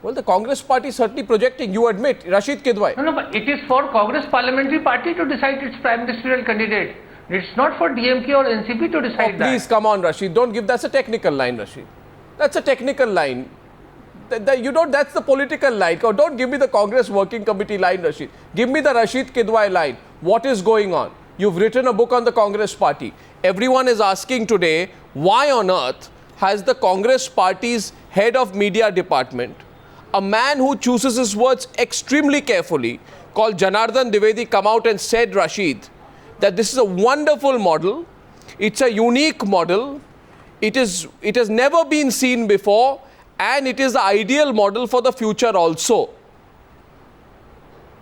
Well, the Congress party is certainly projecting, you admit. Rashid Kidwai. No, but it is for Congress parliamentary party to decide its prime ministerial candidate. It's not for DMK or NCP to decide that. Please, come on, Rashid. Don't give... That's a technical line, Rashid. That's a technical line. That's the political line. Don't give me the Congress Working Committee line, Rashid. Give me the Rashid Kidwai line. What is going on? You've written a book on the Congress party. Everyone is asking today, why on earth has the Congress party's head of media department, a man who chooses his words extremely carefully, called Janardhan Dwivedi, come out and said, Rashid, that this is a wonderful model. It's a unique model. It has never been seen before, and it is the ideal model for the future also.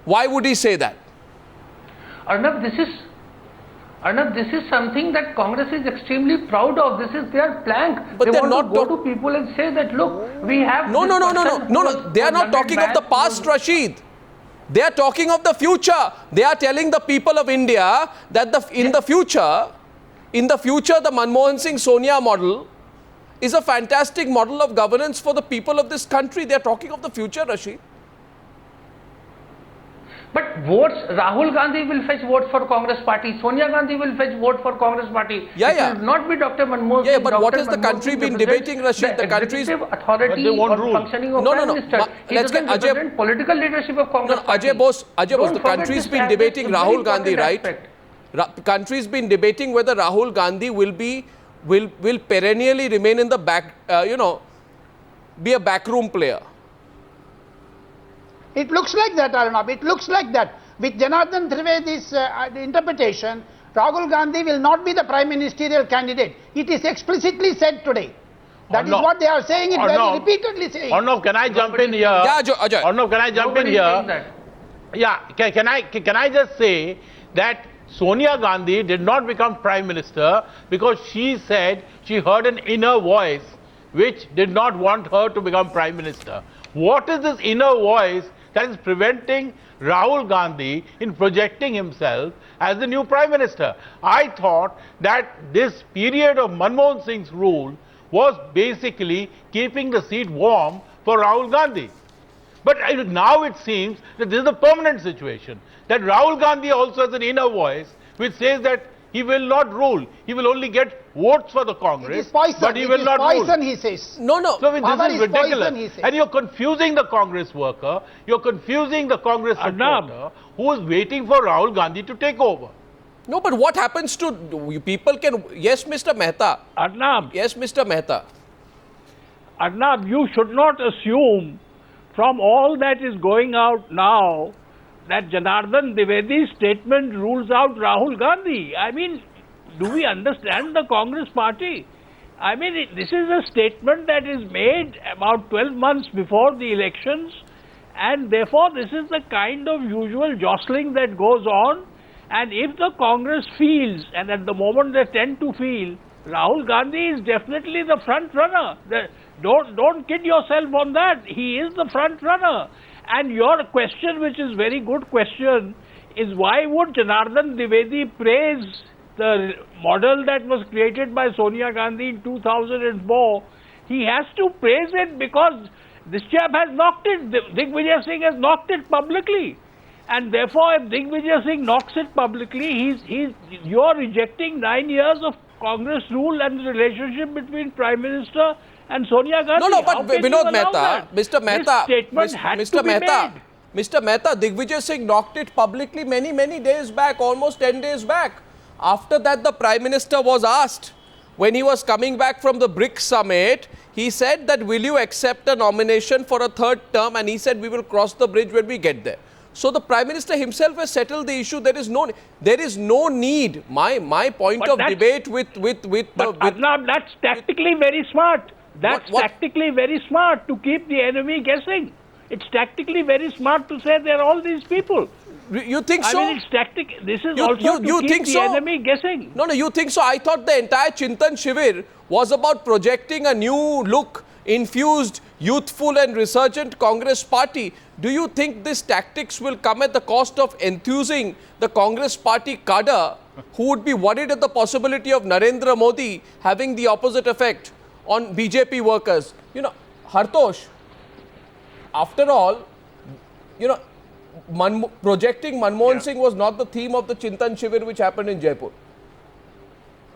Why would he say that? Arnab, this is something that Congress is extremely proud of. This is their plank. But they want to go to people and say that, look, we have... No. They are not talking of the past, Rashid. They are talking of the future. They are telling the people of India that in the future, the Manmohan Singh Sonia model is a fantastic model of governance for the people of this country. They are talking of the future, Rashid. But votes, Rahul Gandhi will fetch votes for Congress party. Sonia Gandhi will fetch vote for Congress party. Yeah. It will not be Dr. Manmohan Singh. Yeah, but what has the country been debating, Rashid? The country's authority or functioning of Prime Minister. Let's get Ajay. Political leadership of Congress party. Ajay Bose, the country's been debating Rahul Gandhi, right? Country's been debating whether Rahul Gandhi will perennially remain in the back, be a backroom player. It looks like that, Arnab. It looks like that. With Janardhan Dwivedi's interpretation, Rahul Gandhi will not be the prime ministerial candidate. It is explicitly said today. That is what they are saying, it very repeatedly saying. Arnab, can I jump in here? Yeah, Ajay. Arnab, can I jump in here? Yeah, can I just say that Sonia Gandhi did not become prime minister because she said she heard an inner voice which did not want her to become prime minister. What is this inner voice that is preventing Rahul Gandhi in projecting himself as the new prime minister? I thought that this period of Manmohan Singh's rule was basically keeping the seat warm for Rahul Gandhi. But now it seems that this is a permanent situation, that Rahul Gandhi also has an inner voice which says that he will not rule. He will only get votes for the Congress, it is poison. but he will not poison, rule. He says. No. So this is ridiculous. Poison, and you're confusing the Congress worker, you're confusing the Congress supporter who is waiting for Rahul Gandhi to take over. No, but what happens to people can... Yes, Mr. Mehta. Arnab. Yes, Mr. Mehta. Arnab, you should not assume from all that is going out now that Janardhan Dwivedi's statement rules out Rahul Gandhi. I mean, do we understand the Congress party? I mean, this is a statement that is made about 12 months before the elections, and therefore this is the kind of usual jostling that goes on. And if the Congress feels, and at the moment they tend to feel, Rahul Gandhi is definitely the front runner. Don't kid yourself on that. He is the front runner. And your question, which is very good question, is why would Janardhan Dwivedi praise the model that was created by Sonia Gandhi in 2004? He has to praise it because this chap has knocked it. Digvijay Singh has knocked it publicly. And therefore, if Digvijay Singh knocks it publicly, you're rejecting 9 years of Congress rule and the relationship between Prime Minister and Sonia Gandhi. No, but Vinod Mehta, Mr. Mehta, Mr. Mehta, Digvijay Singh knocked it publicly many days back, almost 10 days back. After that, the Prime Minister was asked, when he was coming back from the BRICS summit, he said that, will you accept a nomination for a third term? And he said, we will cross the bridge when we get there. So the Prime Minister himself has settled the issue. There is no need. My point of debate with Arnab, that's tactically very smart. That's tactically very smart to keep the enemy guessing. It's tactically very smart to say there are all these people. You think so? I mean, it's tactic. This is also to keep the enemy guessing. No, you think so? I thought the entire Chintan Shivir was about projecting a new look, infused, youthful and resurgent Congress party. Do you think these tactics will come at the cost of enthusing the Congress party cadre, who would be worried at the possibility of Narendra Modi having the opposite effect on BJP workers? You know, Hartosh, after all, you know, projecting Manmohan Singh was not the theme of the Chintan Shivir which happened in Jaipur.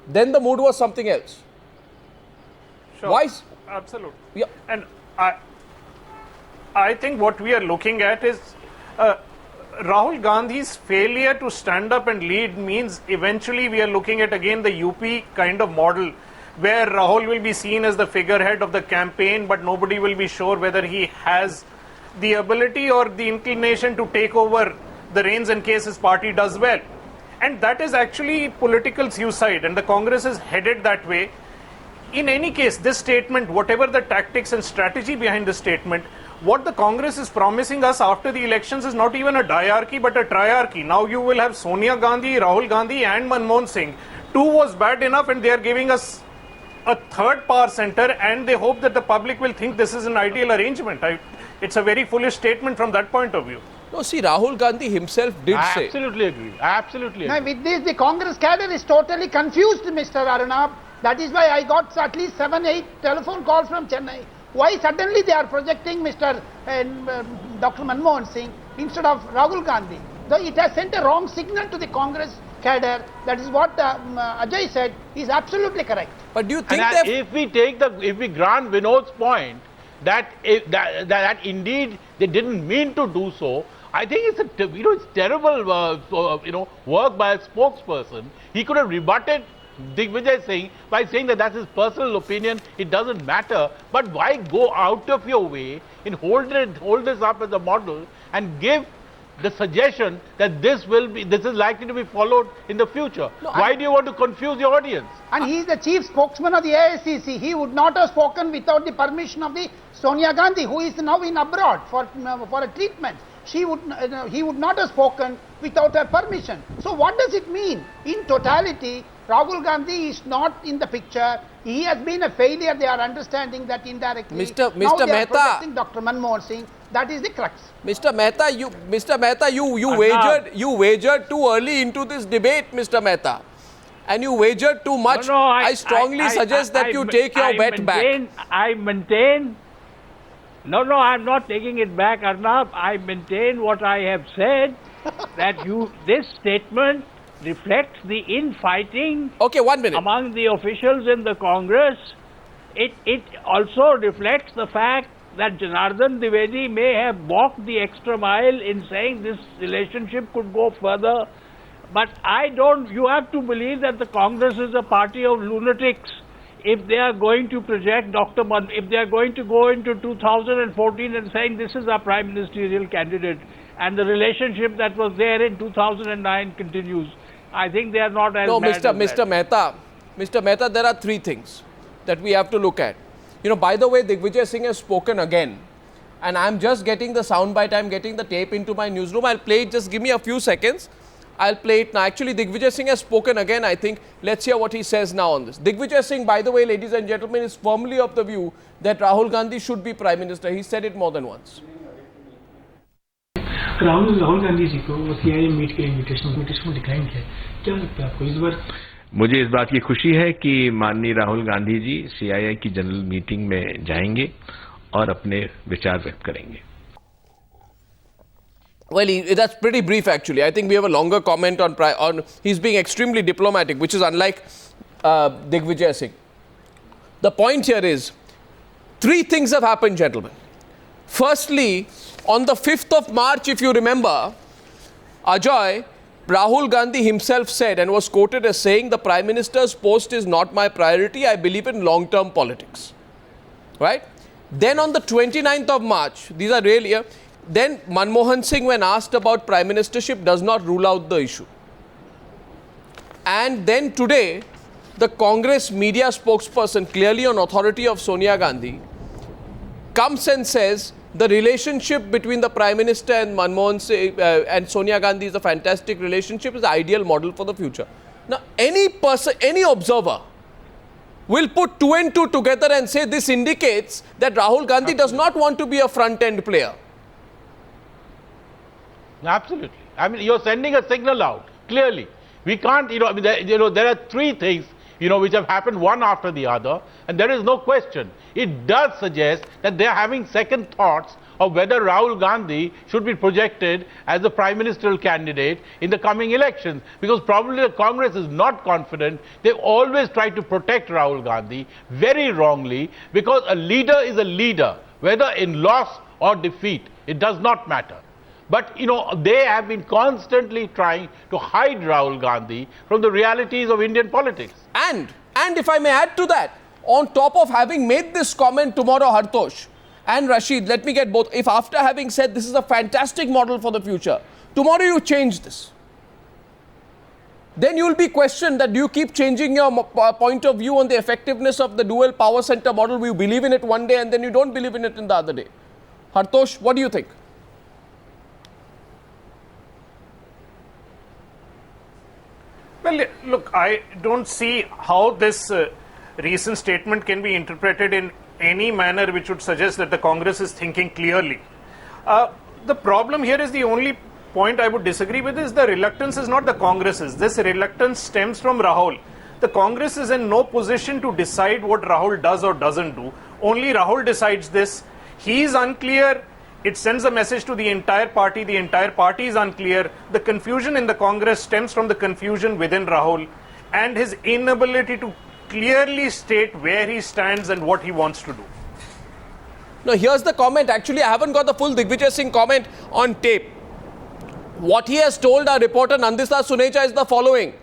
Then the mood was something else. Sure. Why? Absolutely. Yeah. And I think what we are looking at is Rahul Gandhi's failure to stand up and lead means eventually we are looking at again the UP kind of model where Rahul will be seen as the figurehead of the campaign, but nobody will be sure whether he has the ability or the inclination to take over the reins in case his party does well. And that is actually political suicide, and the Congress is headed that way. In any case, this statement, whatever the tactics and strategy behind the statement, what the Congress is promising us after the elections is not even a diarchy but a triarchy. Now you will have Sonia Gandhi, Rahul Gandhi and Manmohan Singh. Two was bad enough and they are giving us a third power center, and they hope that the public will think this is an ideal arrangement. It's a very foolish statement from that point of view. No, see, Rahul Gandhi himself did say. Absolutely agree. Absolutely agree. Now, with this, the Congress cadre is totally confused, Mr. Arunab. That is why I got at least 7-8 telephone calls from Chennai. Why suddenly they are projecting Mr. Dr. Manmohan Singh instead of Rahul Gandhi? Though it has sent a wrong signal to the Congress cadre. That is what Ajay said. Is absolutely correct. But do you think And if we grant Vinod's point that that indeed they didn't mean to do so, I think it's terrible work by a spokesperson. He could have rebutted Digvijay Singh by saying that that's his personal opinion, it doesn't matter. But why go out of your way and hold this up as a model and give the suggestion that this is likely to be followed in the future? No, why do you want to confuse your audience? And he is the chief spokesman of the AICC. He would not have spoken without the permission of the Sonia Gandhi, who is now in abroad for a treatment. He would not have spoken without her permission. So what does it mean? In totality, Rahul Gandhi is not in the picture. He has been a failure. They are understanding that indirectly. Mr. Now they Mehta, are protecting Dr. Manmohan Singh. That is the crux. Mr. Mehta, you wagered too early into this debate, Mr. Mehta, and you wagered too much. No, I strongly suggest that you take your bet back. I maintain. No, I'm not taking it back, Arnab. I maintain what I have said. That this statement reflects the infighting. Okay, 1 minute. Among the officials in the Congress. It also reflects the fact that Janardhan Dwivedi may have walked the extra mile in saying this relationship could go further. But you have to believe that the Congress is a party of lunatics. If they are going to project if they are going to go into 2014 and saying this is our prime ministerial candidate and the relationship that was there in 2009 continues, I think they are not as mad as Mr. Mehta, there are three things that we have to look at. By the way, Digvijay Singh has spoken again, and I'm just getting the soundbite. I'm getting the tape into my newsroom. I'll play it. Just give me a few seconds. I'll play it now. Actually, Digvijay Singh has spoken again, I think. Let's hear what he says now on this. Digvijay Singh, by the way, ladies and gentlemen, is firmly of the view that Rahul Gandhi should be Prime Minister. He said it more than once. Rahul Gandhi ji को वो CIA meet के invitation decline किया, क्या लगता है आपको इस बार? मुझे इस बात की खुशी है कि माननीय राहुल गांधी जी सीआईए की जनरल मीटिंग में जाएंगे और अपने विचार व्यक्त करेंगे. Well, that's pretty brief actually. I think we have a longer comment on he's being extremely diplomatic, which is unlike Digvijay Singh. The point here is, three things have happened, gentlemen. Firstly, on the 5th of March, if you remember, Ajay, Rahul Gandhi himself said and was quoted as saying, the Prime Minister's post is not my priority, I believe in long-term politics. Right? Then on the 29th of March, these are really, then Manmohan Singh, when asked about Prime Ministership, does not rule out the issue. And then today, the Congress media spokesperson, clearly on authority of Sonia Gandhi, comes and says, the relationship between the Prime Minister and Manmohan Singh and Sonia Gandhi is a fantastic relationship, is the ideal model for the future. Now, any person, any observer will put 2 and 2 together and say this indicates that Rahul Gandhi does not want to be a front-end player. Absolutely. I mean, you're sending a signal out, clearly. We can't, there are three things which have happened one after the other, and there is no question. It does suggest that they are having second thoughts of whether Rahul Gandhi should be projected as the prime ministerial candidate in the coming elections, because probably the Congress is not confident. They've always tried to protect Rahul Gandhi, very wrongly, because a leader is a leader, whether in loss or defeat, it does not matter. But, they have been constantly trying to hide Rahul Gandhi from the realities of Indian politics. And if I may add to that, on top of having made this comment tomorrow, Hartosh and Rashid, let me get both. If after having said this is a fantastic model for the future, tomorrow you change this, then you will be questioned that you keep changing your point of view on the effectiveness of the dual power center model. You believe in it one day and then you don't believe in it in the other day. Hartosh, what do you think? Well, look, I don't see how this recent statement can be interpreted in any manner which would suggest that the Congress is thinking clearly. The problem here is, the only point I would disagree with is the reluctance is not the Congress's. This reluctance stems from Rahul. The Congress is in no position to decide what Rahul does or doesn't do. Only Rahul decides this. He is unclear. It sends a message to the entire party. The entire party is unclear. The confusion in the Congress stems from the confusion within Rahul and his inability to clearly state where he stands and what he wants to do. No, here's the comment. Actually, I haven't got the full Digvijay Singh comment on tape. What he has told our reporter Nandisa Suneja is the following.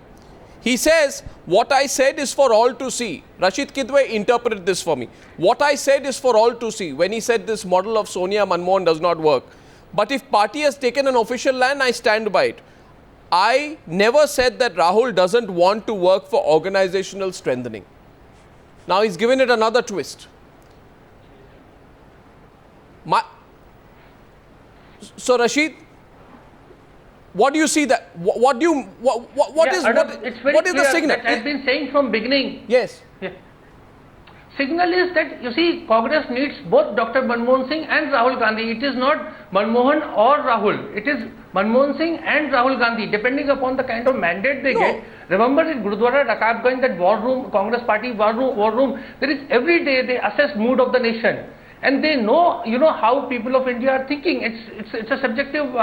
He says, what I said is for all to see. Rashid Kidwai, interpret this for me. What I said is for all to see. When he said this model of Sonia Manmohan does not work. But if party has taken an official line, I stand by it. I never said that Rahul doesn't want to work for organizational strengthening. Now he's given it another twist. So Rashid, what do you see that? What is the signal? That I've been saying from beginning. Yes. Yeah. Signal is that, you see, Congress needs both Dr. Manmohan Singh and Rahul Gandhi. It is not Manmohan or Rahul. It is Manmohan Singh and Rahul Gandhi, depending upon the kind of mandate they get. Remember in Gurudwara Rakabganj, that war room, Congress party war room, there is every day they assess mood of the nation. And they know, how people of India are thinking. It's a subjective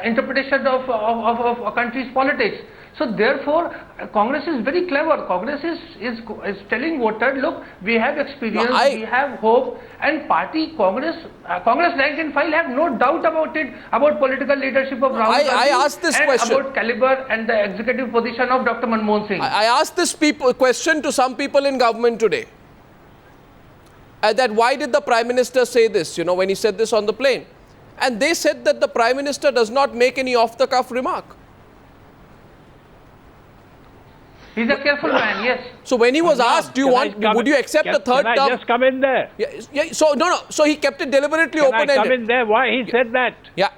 interpretation of a country's politics. So therefore, Congress is very clever. Congress is telling voters, look, we have experience, we have hope, and Congress rank and file have no doubt about it, about political leadership of Rahul Gandhi. I asked this question about caliber and the executive position of Dr. Manmohan Singh. I asked this question to some people in government today. That why did the Prime Minister say this, when he said this on the plane? And they said that the Prime Minister does not make any off-the-cuff remark. He's a careful man, yes. So when he was asked, would you accept a third term? Can I just come in there? Yeah, so, no. So he kept it deliberately open-ended. Can I come in there? Why he said that? Yeah.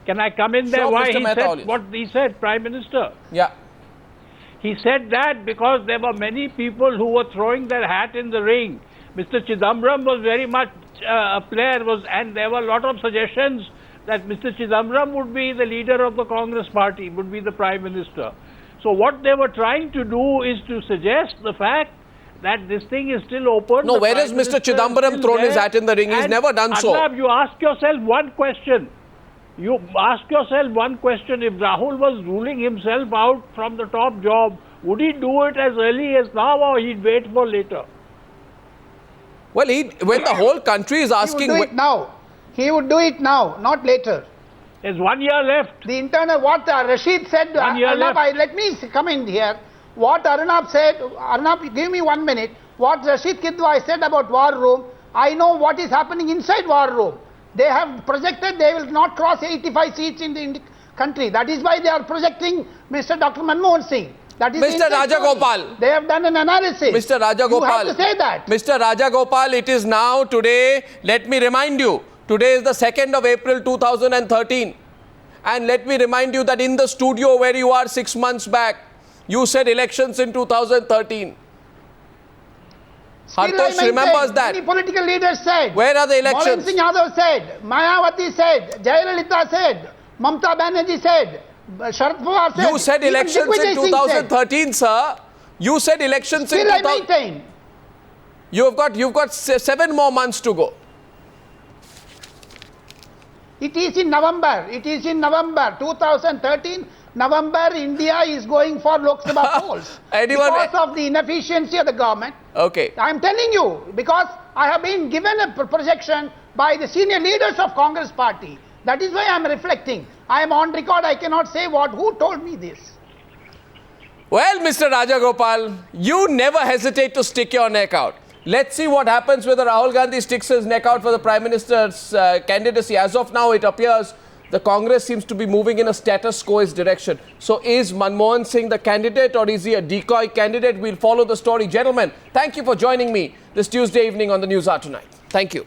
Can I come in there? Sure, why Mr. he said what he said, Prime Minister? Yeah. He said that because there were many people who were throwing their hat in the ring. Mr. Chidambaram was very much a player, and there were a lot of suggestions that Mr. Chidambaram would be the leader of the Congress party, would be the Prime Minister. So what they were trying to do is to suggest the fact that this thing is still open. No, where has Mr. Chidambaram thrown his hat in the ring? He's never done so. Arnab, you ask yourself one question. If Rahul was ruling himself out from the top job, would he do it as early as now, or he'd wait for later? Well, when the whole country is asking... He would do it now. He would do it now, not later. There's 1 year left. The internal, what Rashid said, Arnab, let me come in here. What Arnab said, Arnab, give me 1 minute. What Rashid Kidwai said about war room, I know what is happening inside war room. They have projected they will not cross 85 seats in the country. That is why they are projecting Mr. Dr. Manmohan Singh. That is Mr. Rajagopal. They have done an analysis. Mr. Rajagopal. You have to say that. Mr. Rajagopal, it is now today. Let me remind you. Today is the 2nd of April 2013. And let me remind you that in the studio where you are 6 months back, you said elections in 2013. Hartosh remembers that. Many political leaders said. Where are the elections? Manmohan Singh Yadav said. Mayawati said. Jayalalitha said. Mamta Banerjee said. Sharad Pawar said. You said elections in 2013, sir. You said elections in Still I 2000. maintain. You've got 7 more months to go. It is in November. It is in November 2013. November, India is going for Lok Sabha polls because of the inefficiency of the government. Okay. I am telling you, because I have been given a projection by the senior leaders of Congress party. That is why I am reflecting. I am on record. I cannot say who told me this. Well, Mr. Rajagopal, you never hesitate to stick your neck out. Let's see what happens whether Rahul Gandhi sticks his neck out for the Prime Minister's candidacy. As of now, it appears the Congress seems to be moving in a status quo direction. So is Manmohan Singh the candidate or is he a decoy candidate? We'll follow the story. Gentlemen, thank you for joining me this Tuesday evening on the Newshour Tonight. Thank you.